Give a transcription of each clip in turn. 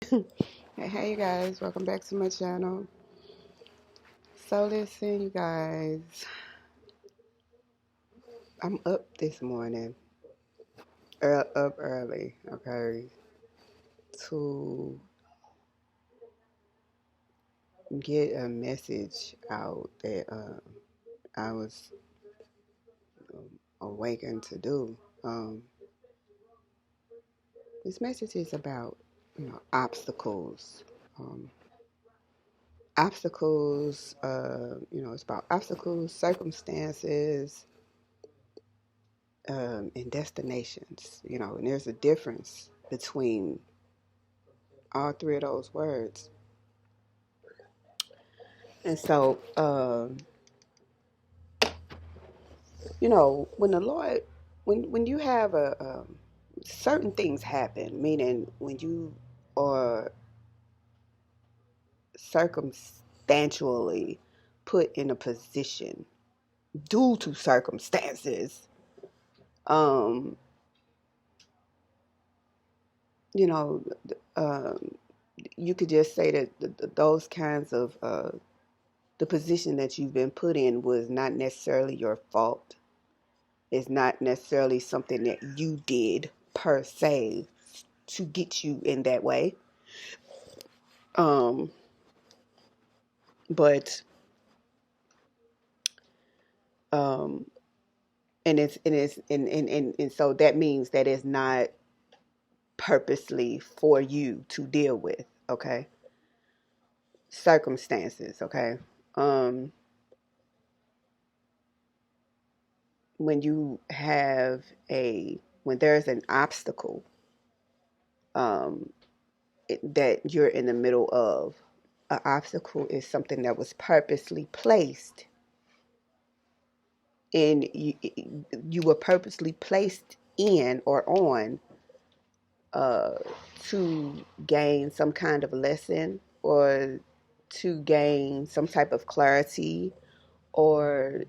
Hey you guys, welcome back to my channel. So listen, you guys, I'm up this morning, up early, okay, to get a message out that I was awakened to do. This message is about, obstacles. Um, it's about obstacles, circumstances, and destinations. And there's a difference between all three of those words. And so, when the Lord, when you have certain things happen, meaning when you are circumstantially put in a position due to circumstances, um, you know, um, you could just say that those kinds of the position that you've been put in was not necessarily your fault. It's not necessarily something that you did per se to get you in that way. Um, but um, and so that means that it's not purposely for you to deal with. Okay, circumstances. Okay, um, when you have when there's an obstacle um, that you're in the middle of, an obstacle is something that was purposely placed and you were purposely placed in or on uh, to gain some kind of lesson or to gain some type of clarity or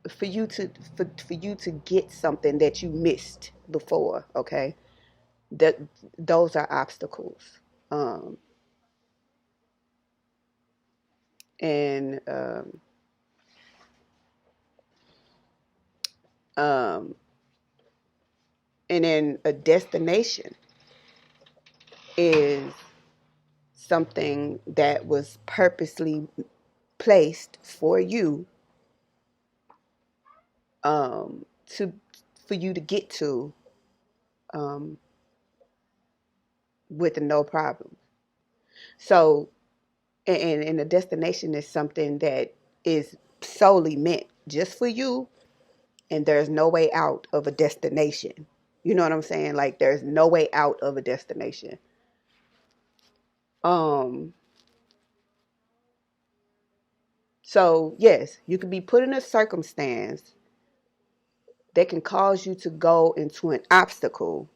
for you to for you to get something that you missed before. Okay, that those are obstacles. um, and um, and then a destination is something that was purposely placed for you to for you to get to um, with no problem. So, and the destination is something that is solely meant just for you, and there's no way out of a destination. You know what I'm saying? Like there's no way out of a destination. Um, so yes, you could be put in a circumstance that can cause you to go into an obstacle,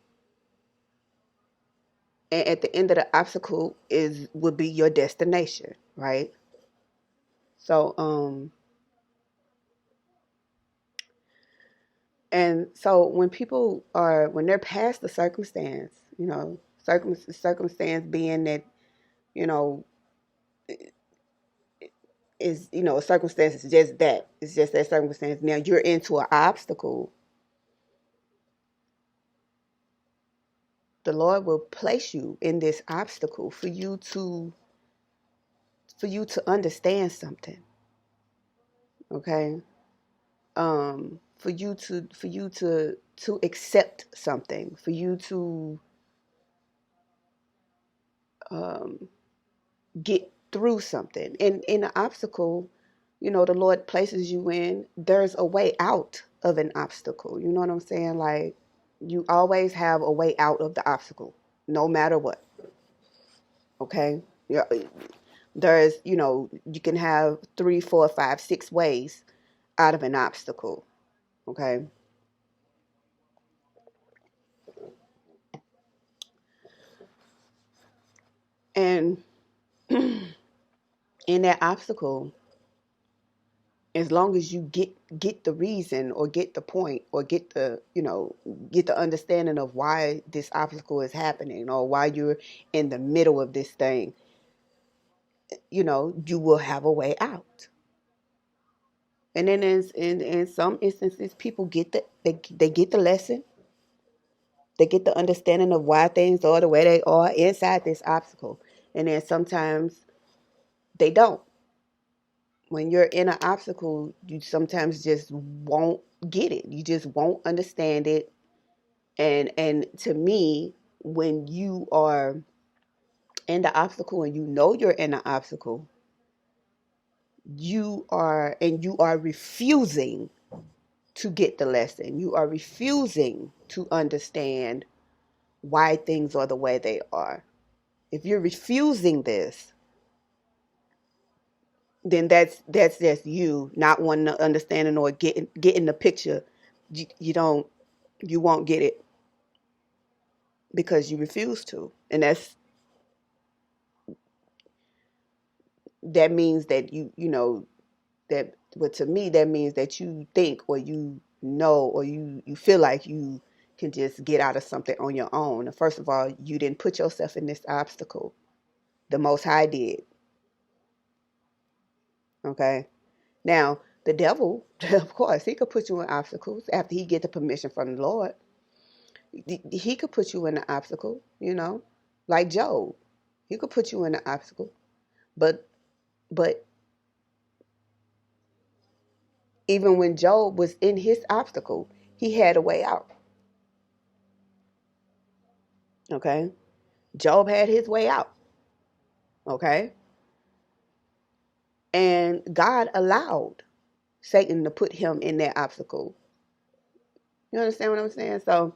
and at the end of the obstacle is would be your destination, right? So and so when they're past the circumstance, circumstance being that, you know, is, a circumstance is just that. It's just that circumstance. Now you're into an obstacle. The Lord will place you in this obstacle for you to understand something. Okay? For you to accept something, for you to um, get through something. And in an obstacle, the Lord places you in, there's a way out of an obstacle. You know what I'm saying? Like, you always have a way out of the obstacle, no matter what. Okay? Yeah. There's, you can have 3, 4, 5, 6 ways out of an obstacle. Okay? And in that obstacle, as long as you get the reason or get the point or get the get the understanding of why this obstacle is happening or why you're in the middle of this thing, you will have a way out. And then in some instances, people get they get the lesson. They get the understanding of why things are the way they are inside this obstacle. And then sometimes they don't. When you're in an obstacle, you sometimes just won't get it. You just won't understand it. And to me, when you are in the obstacle and you know you're in an obstacle, you are refusing to get the lesson. You are refusing to understand why things are the way they are. If you're refusing this, then that's just you not wanting to understand or getting the picture. You won't get it because you refuse to, and that means that that. But to me, that means that you think or or you feel like you can just get out of something on your own. And first of all, you didn't put yourself in this obstacle. The Most High did. Okay. Now, the devil, of course, he could put you in obstacles after he get the permission from the Lord. He could put you in an obstacle, like Job. He could put you in an obstacle, but but even when Job was in his obstacle, he had a way out. Okay, Job had his way out. Okay, and God allowed Satan to put him in that obstacle. You understand what I'm saying? So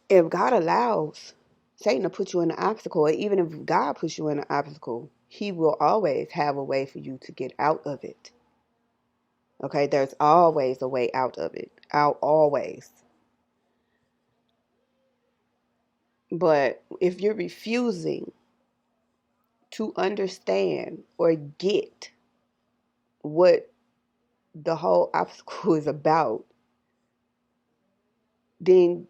if God allows Satan to put you in an obstacle, or even if God puts you in an obstacle, he will always have a way for you to get out of it. Okay, there's always a way out of it. Out always. But if you're refusing to understand or get what the whole obstacle is about, then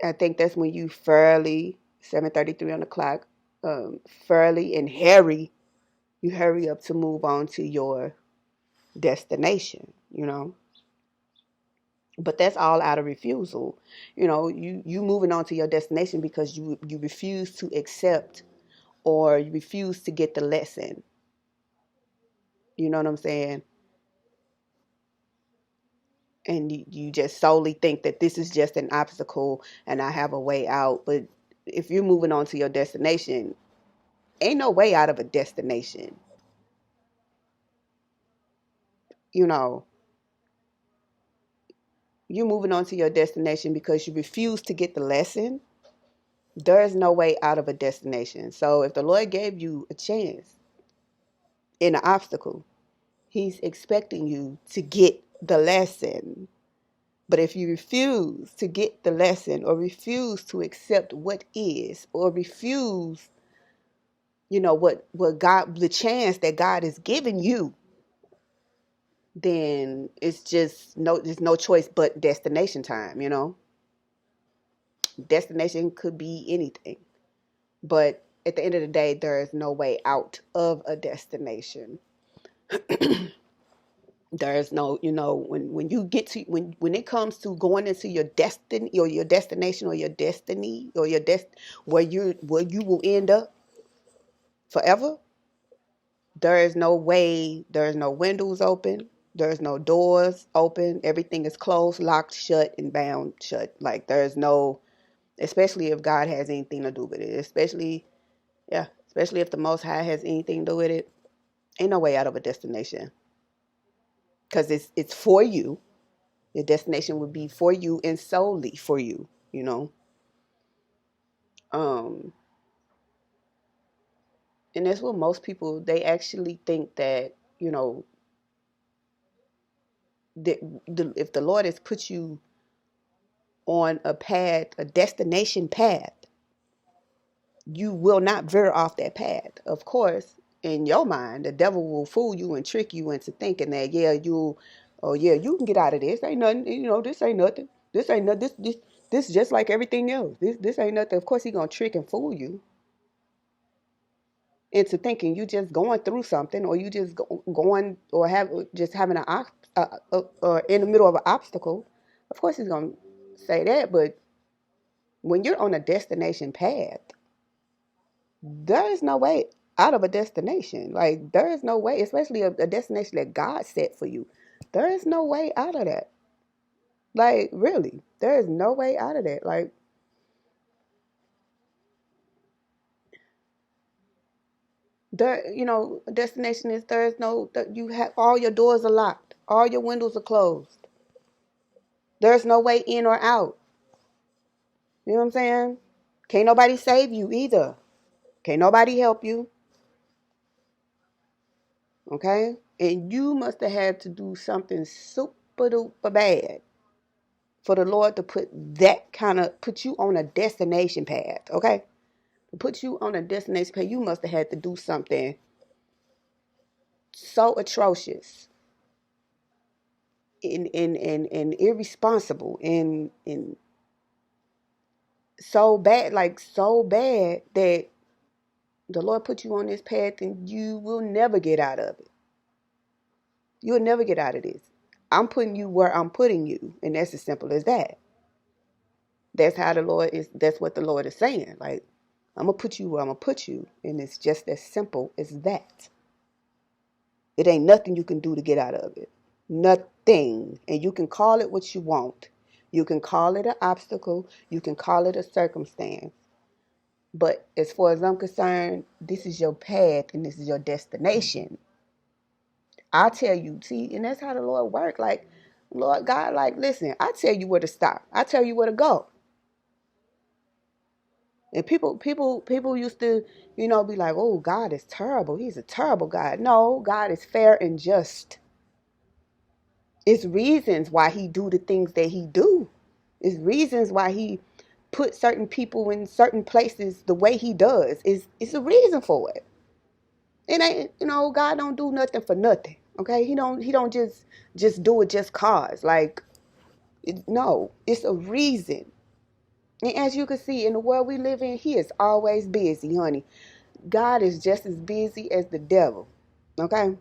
I think that's when you fairly 7:33 on the clock, fairly and you hurry up to move on to your destination. But that's all out of refusal. You moving on to your destination because you refuse to accept or you refuse to get the lesson. You know what I'm saying? And you just solely think that this is just an obstacle and I have a way out. But if you're moving on to your destination, ain't no way out of a destination. You know, you're moving on to your destination because you refuse to get the lesson. There is no way out of a destination. So if the Lord gave you a chance in an obstacle, he's expecting you to get the lesson. But if you refuse to get the lesson or refuse to accept what is or refuse, what God, the chance that God has given you, then it's just there's no choice but destination time. Destination could be anything. But at the end of the day, there is no way out of a destination. There is no, when you get to when it comes to going into your destiny or your destination or your destiny or where you will end up forever, there is no way, there is no windows open, there is no doors open, everything is closed, locked, shut, and bound shut. Like there's no, especially if God has anything to do with it, especially if the Most High has anything to do with it, ain't no way out of a destination because it's for you. Your destination would be for you and solely for you, you know. Um, and that's what most people, they actually think that, if the Lord has put you on a path, a destination path, you will not veer off that path. Of course, in your mind, the devil will fool you and trick you into thinking that, you can get out of this. Ain't nothing, this ain't nothing. This ain't nothing. This is just like everything else. This ain't nothing. Of course, he gonna trick and fool you into thinking you just going through something, or you just going, or having or in the middle of an obstacle. Of course, he's gonna say that. But when you're on a destination path, there is no way out of a destination. Like, there is no way, especially a destination that God set for you. There is no way out of that. Like, really, there is no way out of that. Like, destination is, there is no, you have, all your doors are locked, all your windows are closed. There's no way in or out. You know what I'm saying? Can't nobody save you either. Can't nobody help you. Okay? And you must have had to do something super duper bad for the Lord to put you on a destination path. Okay? To put you on a destination path, you must have had to do something so atrocious and irresponsible and so bad, like so bad that the Lord put you on this path and you will never get out of it. You'll never get out of this. I'm putting you where I'm putting you, and that's as simple as that. That's what the Lord is saying. Like, I'm gonna put you where I'm gonna put you, and it's just as simple as that. It ain't nothing you can do to get out of it. Nothing. And you can call it what you want. You can call it an obstacle. You can call it a circumstance. But as far as I'm concerned, this is your path and this is your destination. I tell you, see, and that's how the Lord works. Like, Lord God, like, listen, I tell you where to stop. I tell you where to go. And people used to, be like, oh, God is terrible. He's a terrible God. No, God is fair and just. It's reasons why he do the things that he do. It's reasons why he put certain people in certain places the way he does. It's a reason for it. It ain't, God don't do nothing for nothing. Okay? He don't just do it just cause. Like, no, it's a reason. And as you can see, in the world we live in, he is always busy, honey. God is just as busy as the devil. Okay?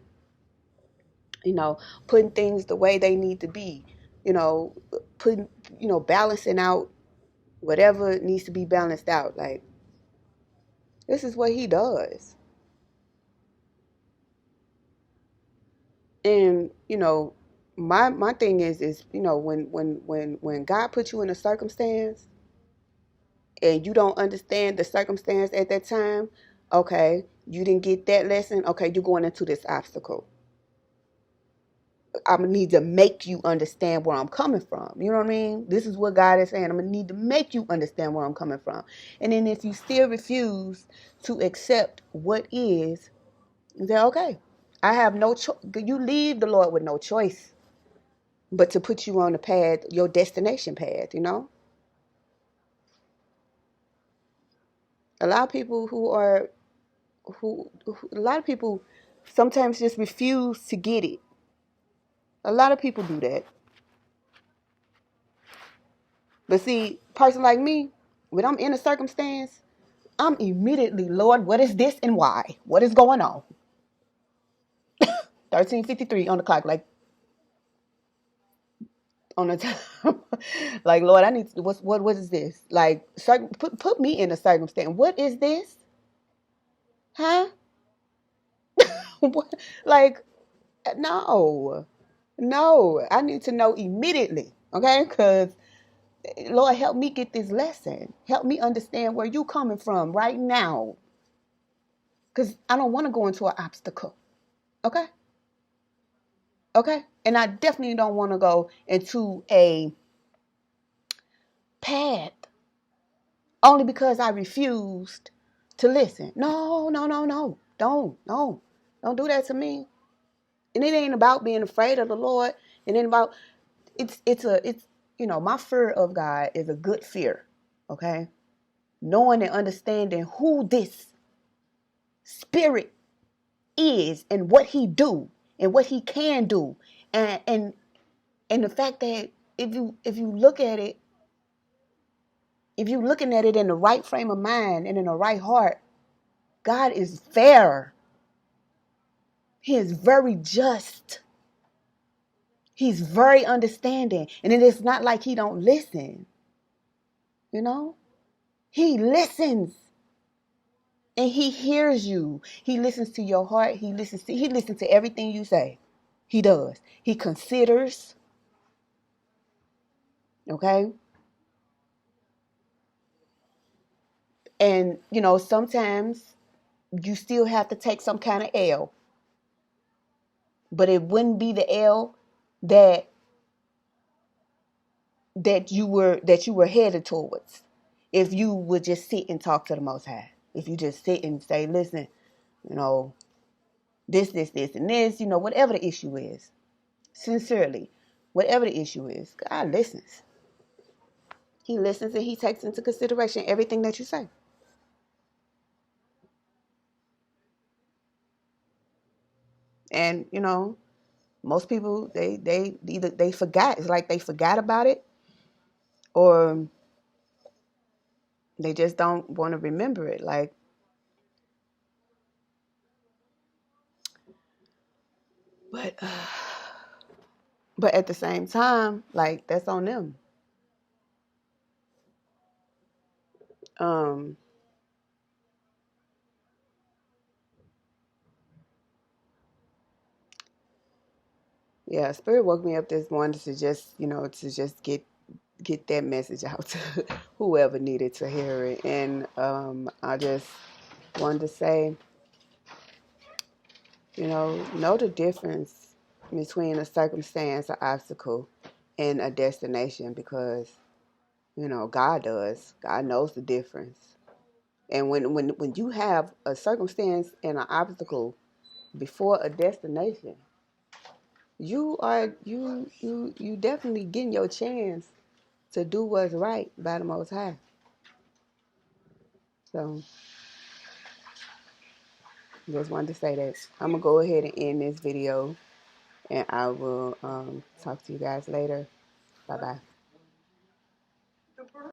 Putting things the way they need to be. You know, putting, balancing out whatever needs to be balanced out. Like, this is what he does. And, my thing is, when God puts you in a circumstance and you don't understand the circumstance at that time, okay, you didn't get that lesson, okay, you're going into this obstacle. I'm gonna need to make you understand where I'm coming from. You know what I mean? This is what God is saying. I'm gonna need to make you understand where I'm coming from. And then if you still refuse to accept what is, you say, okay, I have no choice. You leave the Lord with no choice but to put you on the path, your destination path. A lot of people a lot of people sometimes just refuse to get it. A lot of people do that. But see, person like me, when I'm in a circumstance, I'm immediately, Lord, what is this and why? What is going on? 13:53 on the clock, like on the time. Like, Lord, I need to, what is this? Like, put me in a circumstance. What is this? Huh? Like, no. No, I need to know immediately, okay? Because, Lord, help me get this lesson. Help me understand where you coming from right now. Because I don't want to go into an obstacle, okay? Okay? And I definitely don't want to go into a path only because I refused to listen. No, no, no, no. Don't, no. Don't do that to me. And it ain't about being afraid of the Lord. It ain't about, it's my fear of God is a good fear. Okay? knowing and understanding who this spirit is and what he do and what he can do, and the fact that if you look at it, if you're looking at it in the right frame of mind and in the right heart, God is fair. He is very just. He's very understanding. And it is not like he don't listen. You know? He listens. And he hears you. He listens to your heart. He listens to everything you say. He does. He considers. Okay? And, sometimes you still have to take some kind of L. But it wouldn't be the L that you were headed towards if you would just sit and talk to the Most High. If you just sit and say, listen, this, and this, whatever the issue is, sincerely, whatever the issue is, God listens. He listens and he takes into consideration everything that you say. And, most people, they either they forgot. It's like they forgot about it, or they just don't want to remember it. But at the same time, that's on them. Um, yeah, Spirit woke me up this morning to just, get that message out to whoever needed to hear it. And I just wanted to say, know the difference between a circumstance, an obstacle, and a destination, because, God does. God knows the difference. And when you have a circumstance and an obstacle before a destination, you definitely getting your chance to do what's right by the Most High. So just wanted to say that. I'm gonna go ahead and end this video, and I will talk to you guys later. Bye bye.